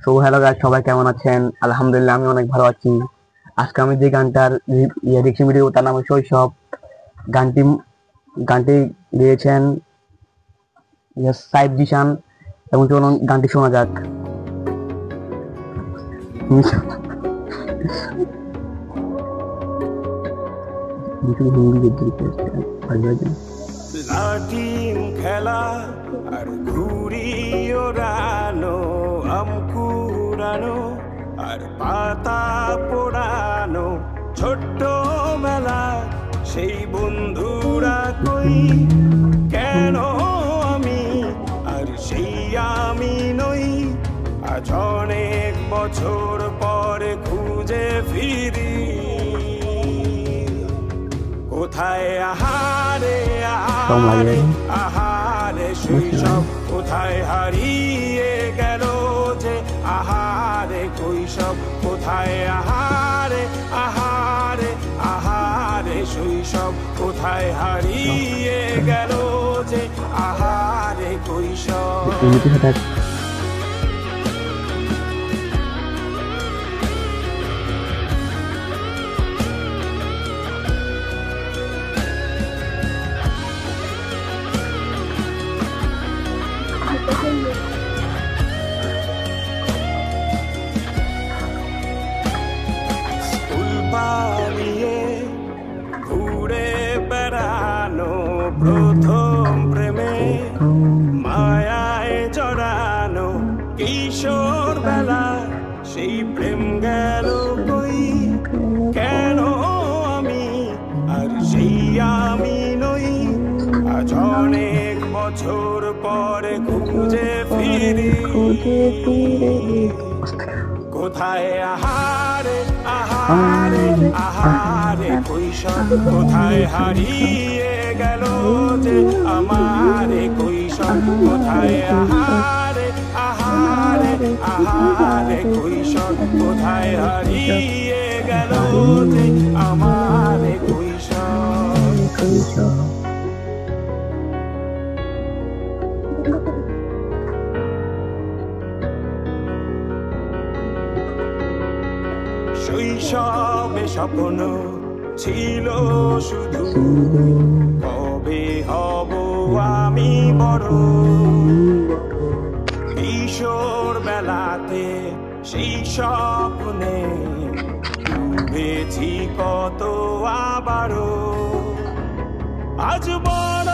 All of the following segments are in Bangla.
সো হ্যালো গাইস, সবাই কেমন আছেন? আলহামদুলিল্লাহ, আমি অনেক ভালো আছি। আজকে আমি যে গানটার রিঅ্যাকশন ভিডিও, তার নাম শৈশব। গানটি গানটি গেয়েছেন সাইফ জিশান। এবং চলুন গানটি শোনা যাক। লাটিম খেলা আর ঘুড়ি ওড়ানো, আম কুড়ানো আর পাতা পোড়ানো, ছোট্ট মেলা সেই বন্ধুরা কই, কেন আমি আর সেই আমি নই। আজ অনেক বছর পরে খুঁজে ফিরি, কোথায় আহারে আহারে আহারে শৈশব, কোথায় হারিয়ে গেল যে আহারে কৈশব, কোথায় আহারে আহারে আহারে শৈশব, কোথায় হারিয়ে গেল যে আহারে কৈশব। স্কুল পালিয়ে ঘুরে বেড়ানো, প্রথম প্রেমে মায়ায় জড়ানো, কিশোর বেলা সেই প্রেম গেল কই, কেন আমি আর সেই আমি নই। আজ অনেক বছর পরে খুঁজে ফিরি, কোথায় আহারে আহারে আহারে কৈশব, কোথায় হারিয়ে গেল যে আমারে কৈশব, কোথায় আহারে আহারে আহারে কৈশব, কোথায় হারিয়ে গেল যে আমারে কৈশব। শৈশবে স্বপ্ন ছিল শুধু, কবে হব আমি বড়। কিশোর বেলাতে সেই স্বপ্নে ডুবেছি কত আবারও, আজ বড়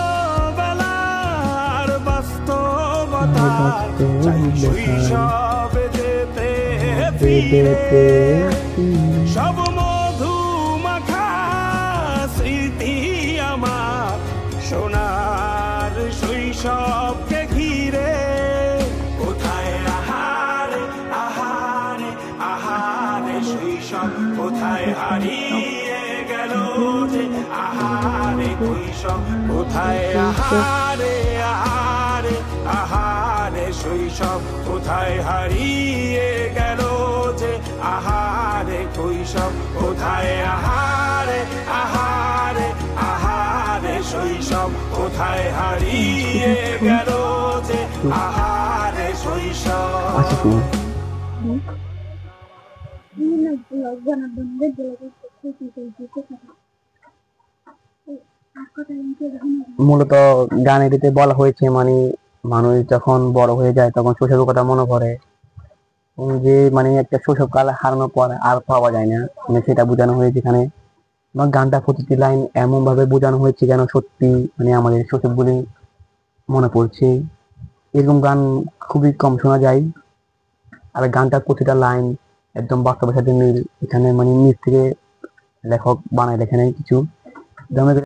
বেলার বাস্তবতা চাই শৈশবে যেতে ফিরে। সব মধু মাখা স্মৃতি আমার সোনার শৈশবকে ঘিরে, কোথায় আহারে আহারে আহারে শৈশব, কোথায় হারিয়ে গেল যে আহারে কৈশব, কোথায় আহারে আহারে আহারে শৈশব, কোথায় হারিয়ে গেল যে আহারে কৈশব, কোথায় আহারে আহারে আহারে শৈশব, কোথায় হারিয়ে গেল যে আহারে শৈশব। মূলত গানেটিতে বলা হয়েছে, মানে মানুষ যখন বড় হয়ে যায় তখন শৈশবের কথা মনে পড়ে, যে মানে একটা শৈশবকাল হারানোর পর আর পাওয়া যায় না, মানে সেটা বোঝানো হয়েছে এখানে। আমার গানটা প্রতিটি লাইন এমন ভাবে বোঝানো হয়েছে যেন সত্যি মানে আমাদের শৈশবগুলি মনে পড়ছে। এরকম গান খুবই কম শোনা যায়, আর গানটার প্রতিটা লাইন একদম বাস্তবের সাথে মিল। এখানে মানে নিজ থেকে লেখক বানায় লেখে নেই কিছু।